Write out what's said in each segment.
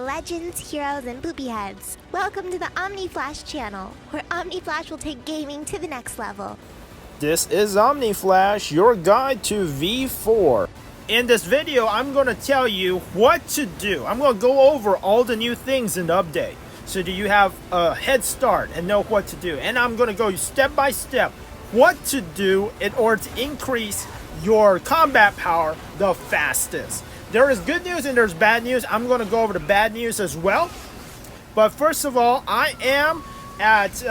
legends, heroes, and poopy heads. Welcome to the Omni Flash channel, where Omni Flash will take gaming to the next level. This is Omni Flash, your guide to V4. In this video, I'm going to tell you what to do. I'm going to go over all the new things in the update, so that you have a head start and know what to do. And I'm going to go step by step what to do in order to increase your combat power the fastest. There is good news and there's bad news. I'm going to go over the bad news as well. But first of all, I am at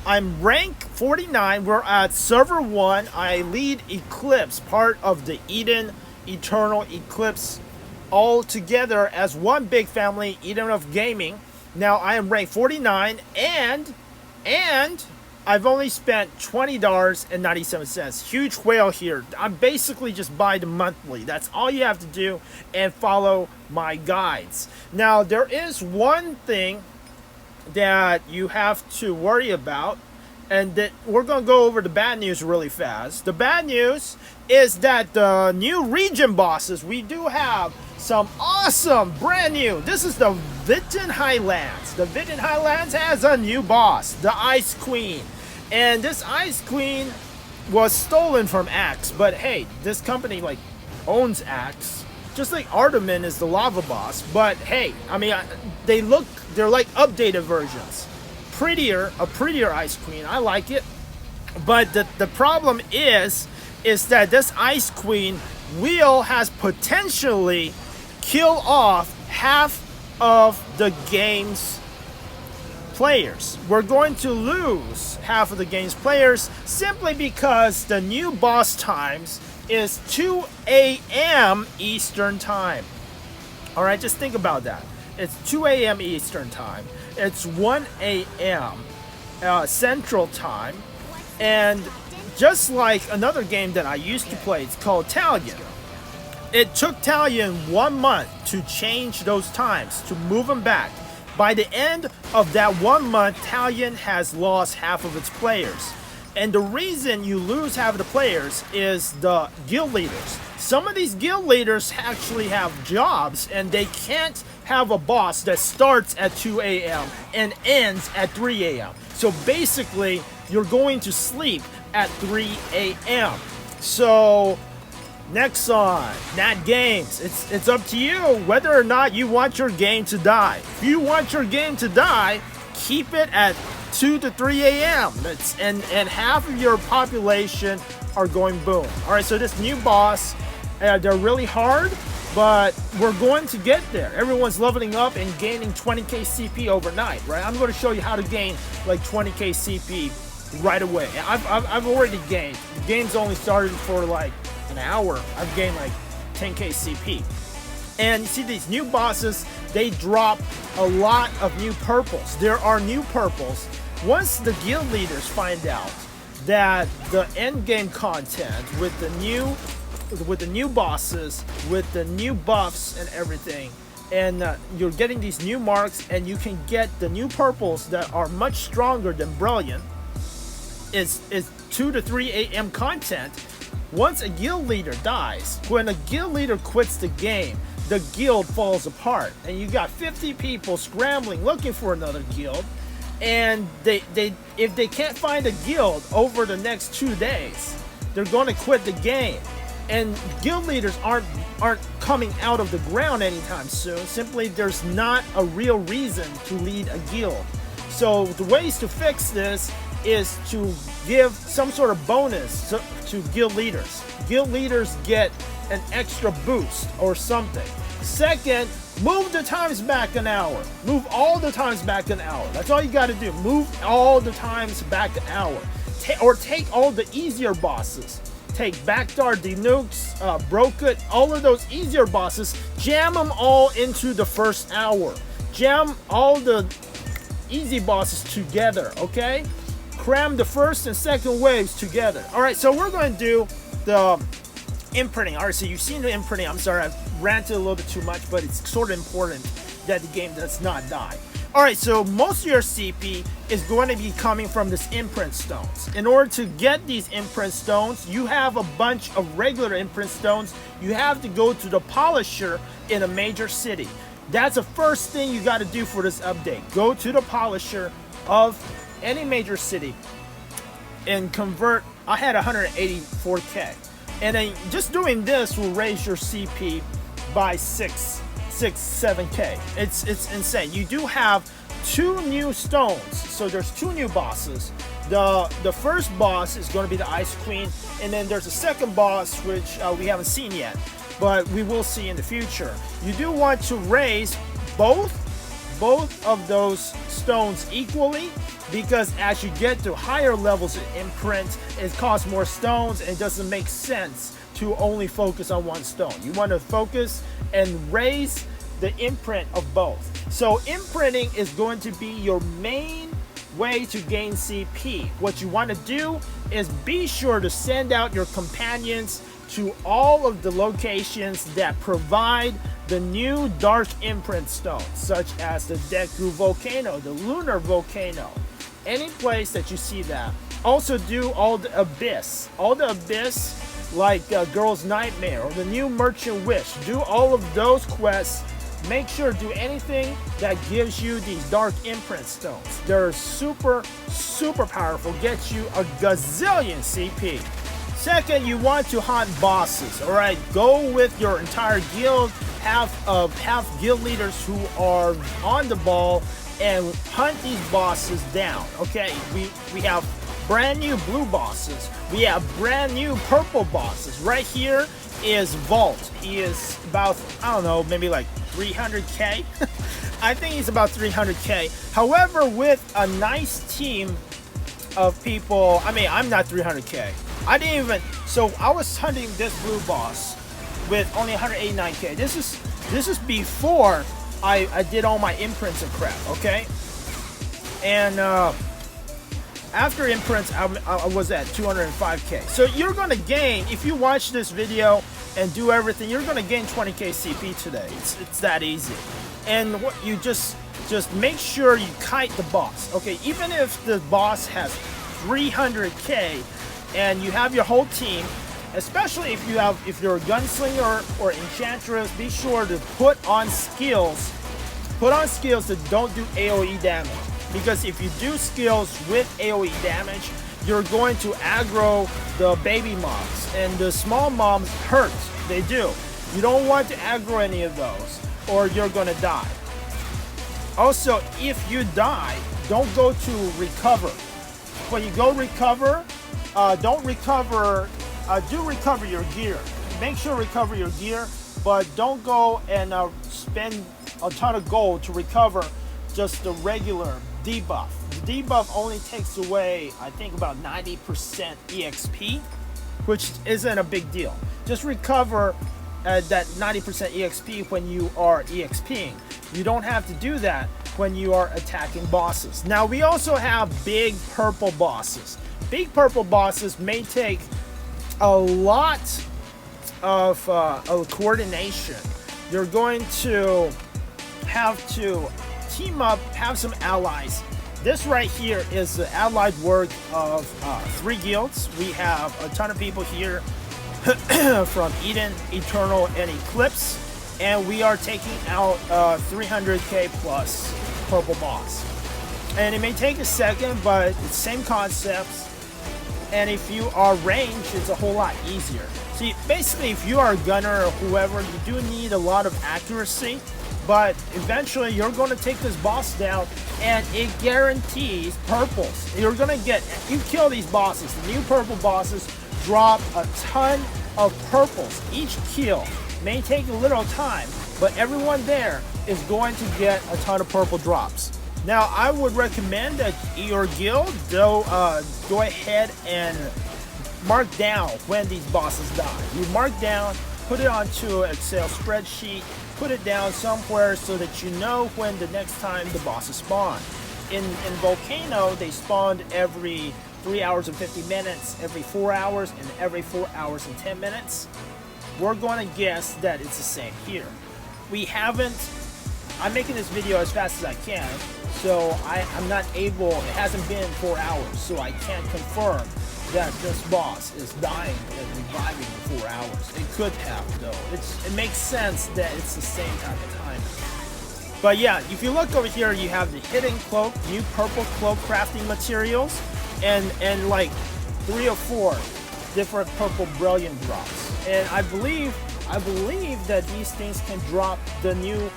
I'm rank 49. We're at server 1. I lead Eclipse, part of the Eden Eternal Eclipse, all together as one big family, Eden of Gaming. Now I am ranked 49 and I've only spent $20.97. Huge whale here. I'm basically just buy the monthly. That's all you have to do, and follow my guides. Now there is one thing that you have to worry about, and that we're going to go over the bad news really fast. The bad news is that the new region bosses, we do have some awesome brand new. This is the Vitten Highlands. The Vitten Highlands has a new boss, the Ice Queen. And this Ice Queen was stolen from Axe, but hey, this company like owns Axe, just like Artemin is the lava boss. But hey, I mean, they're like updated versions, a prettier Ice Queen. I like it, but the problem is that this Ice Queen has potentially kill off half of the game's players. We're going to lose half of the game's players simply because the new boss times is 2 a.m. Eastern time. Alright, just think about that. It's 2 a.m. Eastern time. It's 1 a.m. Central time. And just like another game that I used to play, it's called Talion. It took Talion 1 month to change those times, to move them back. By the end of that 1 month, Talion has lost half of its players. And the reason you lose half of the players is the guild leaders. Some of these guild leaders actually have jobs, and they can't have a boss that starts at 2 a.m. and ends at 3 a.m. So basically, you're going to sleep at 3 a.m. So Nexon, Nat Games, it's up to you whether or not you want your game to die. If you want your game to die, keep it at 2 to 3 a.m. And half of your population are going boom. Alright, so this new boss, they're really hard, but we're going to get there. Everyone's leveling up and gaining 20k CP overnight, right? I'm going to show you how to gain like 20k CP right away. I've already gained. The game's only started for like an hour. I've gained like 10k CP. And you see these new bosses, they drop a lot of new purples. There are new purples. Once the guild leaders find out that the end game content with the new bosses, with the new buffs and everything, and you're getting these new marks, and you can get the new purples that are much stronger than BRELLAN, is 2 to 3 a.m. content. Once a guild leader dies, when a guild leader quits the game, the guild falls apart, and you got 50 people scrambling looking for another guild, and if they can't find a guild over the next 2 days, they're going to quit the game. And guild leaders aren't coming out of the ground anytime soon. Simply, there's not a real reason to lead a guild. So the ways to fix this is to give some sort of bonus to guild leaders. Guild leaders get an extra boost or something. Second, move the times back an hour. Move all the times back an hour. That's all you got to do. Move all the times back an hour. Or take all the easier bosses. Take Backdar, Denukes, Brokut, all of those easier bosses. Jam them all into the first hour. Jam all the easy bosses together, okay? Cram the first and second waves together. Alright, so we're going to do the imprinting. Alright, so you've seen the imprinting. I'm sorry, I've ranted a little bit too much, but it's sort of important that the game does not die. Alright, so most of your CP is going to be coming from this imprint stones. In order to get these imprint stones, you have a bunch of regular imprint stones. You have to go to the polisher in a major city. That's the first thing you got to do for this update. Go to the polisher of any major city and convert. I had 184k, and then just doing this will raise your CP by 7k. It's insane. You do have 2 new stones, so there's 2 new bosses. The first boss is going to be the Ice Queen, and then there's a second boss which we haven't seen yet, but we will see in the future. You do want to raise both of those stones equally, because as you get to higher levels of imprint, it costs more stones and it doesn't make sense to only focus on one stone. You want to focus and raise the imprint of both. So imprinting is going to be your main way to gain CP. What you want to do is be sure to send out your companions to all of the locations that provide the new dark imprint stones, such as the Deku Volcano, the Lunar Volcano, any place that you see that. Also do all the Abyss like Girl's Nightmare or the new Merchant Wish. Do all of those quests. Make sure to do anything that gives you these dark imprint stones. They're super powerful, get you a gazillion CP. Second, you want to hunt bosses. All right, go with your entire guild, have guild leaders who are on the ball and hunt these bosses down. Okay, we have brand new blue bosses. We have brand new purple bosses. Right here is Vault. He is about, I don't know, maybe like 300k. I think he's about 300k. However, with a nice team of people, I mean, I'm not 300k. I didn't even, so I was hunting this blue boss with only 189k. This is before I did all my imprints and crap, okay? And after imprints, I was at 205k. So you're gonna gain, if you watch this video and do everything, you're gonna gain 20k CP today. It's that easy. And what you just make sure you kite the boss. Okay, even if the boss has 300k and you have your whole team, especially if you're a gunslinger or enchantress, be sure to put on skills that don't do AoE damage. Because if you do skills with AoE damage, you're going to aggro the baby mobs, and the small mobs hurt. They do. You don't want to aggro any of those, or you're gonna die. Also, if you die, don't go to recover. When you go recover, don't recover. Do recover your gear. Make sure to recover your gear, but don't go and spend a ton of gold to recover just the regular debuff. The debuff only takes away, I think, about 90% EXP, which isn't a big deal. Just recover that 90% EXP when you are EXPing. You don't have to do that when you are attacking bosses. Now, we also have big purple bosses. Big purple bosses may take a lot of coordination. You're going to have to team up, have some allies. This right here is the allied work of 3 guilds. We have a ton of people here from Eden, Eternal, and Eclipse, and we are taking out 300k plus purple boss. And it may take a second, but it's the same concepts. And if you are ranged, it's a whole lot easier. See, basically, if you are a gunner or whoever, you do need a lot of accuracy, but eventually you're going to take this boss down, and it guarantees purples. You're going to get, you kill these bosses, the new purple bosses drop a ton of purples. Each kill may take a little time, but everyone there is going to get a ton of purple drops. Now, I would recommend that your guild go ahead and mark down when these bosses die. You mark down, put it onto an Excel spreadsheet, put it down somewhere so that you know when the next time the bosses spawn. In Volcano, they spawned every 3 hours and 50 minutes, every 4 hours, and every 4 hours and 10 minutes. We're going to guess that it's the same here. We haven't, I'm making this video as fast as I can, so I'm not able, it hasn't been 4 hours, so I can't confirm that this boss is dying and reviving in 4 hours. It could have, though. It makes sense that it's the same type of time. But yeah, if you look over here, you have the hidden cloak, new purple cloak crafting materials, and like 3 or 4 different purple brilliant drops. And I believe that these things can drop the new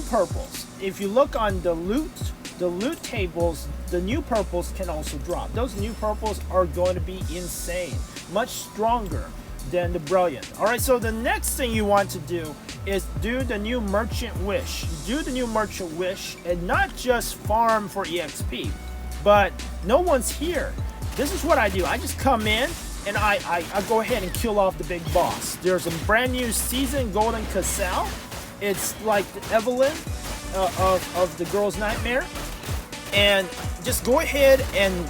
purples. If you look on the loot tables, the new purples can also drop. Those new purples are going to be insane, much stronger than the brilliant. All right, so the next thing you want to do is do the new merchant wish. Do the new merchant wish, and not just farm for EXP, but no one's here. This is what I do. I just come in and I go ahead and kill off the big boss. There's a brand new season golden Casal. It's like the Evelyn of the girl's nightmare. And just go ahead and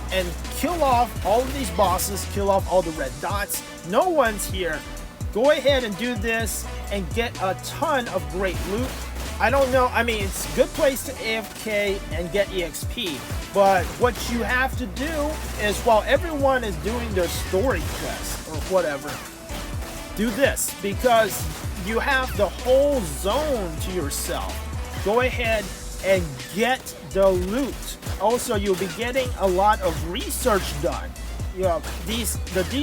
kill off all of these bosses, kill off all the red dots. No one's here. Go ahead and do this and get a ton of great loot. I don't know, I mean, it's a good place to AFK and get EXP, but what you have to do is, while everyone is doing their story quest or whatever, do this, because you have the whole zone to yourself. Go ahead and get the loot. Also, you'll be getting a lot of research done. You know, these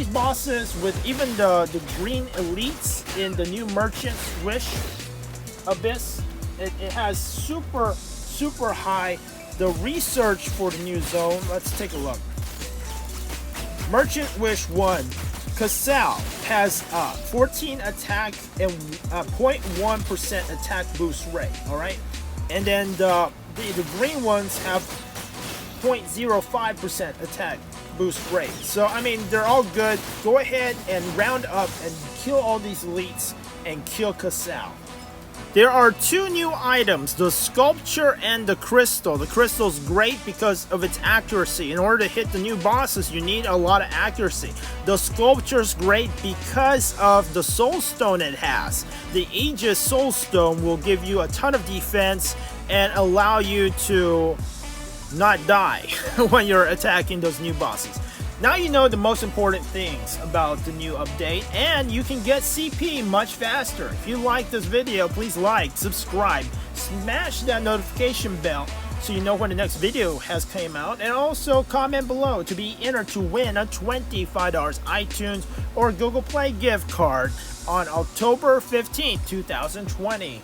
bosses, with even the green elites in the new Merchant's Wish Abyss, it has super high the research for the new zone. Let's take a look. Merchant Wish 1 Casal has 14 attack and 0.1% attack boost rate. All right, and then the green ones have 0.05% attack boost rate. So I mean, they're all good. Go ahead and round up and kill all these elites and kill Casal. There are 2 new items, the sculpture and the crystal. The crystal's great because of its accuracy. In order to hit the new bosses, you need a lot of accuracy. The sculpture's great because of the soul stone it has. The Aegis soul stone will give you a ton of defense and allow you to not die when you're attacking those new bosses. Now you know the most important things about the new update, and you can get CP much faster. If you like this video, please like, subscribe, smash that notification bell so you know when the next video has came out, and also comment below to be entered to win a $25 iTunes or Google Play gift card on October 15th, 2020.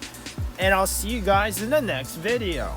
And I'll see you guys in the next video.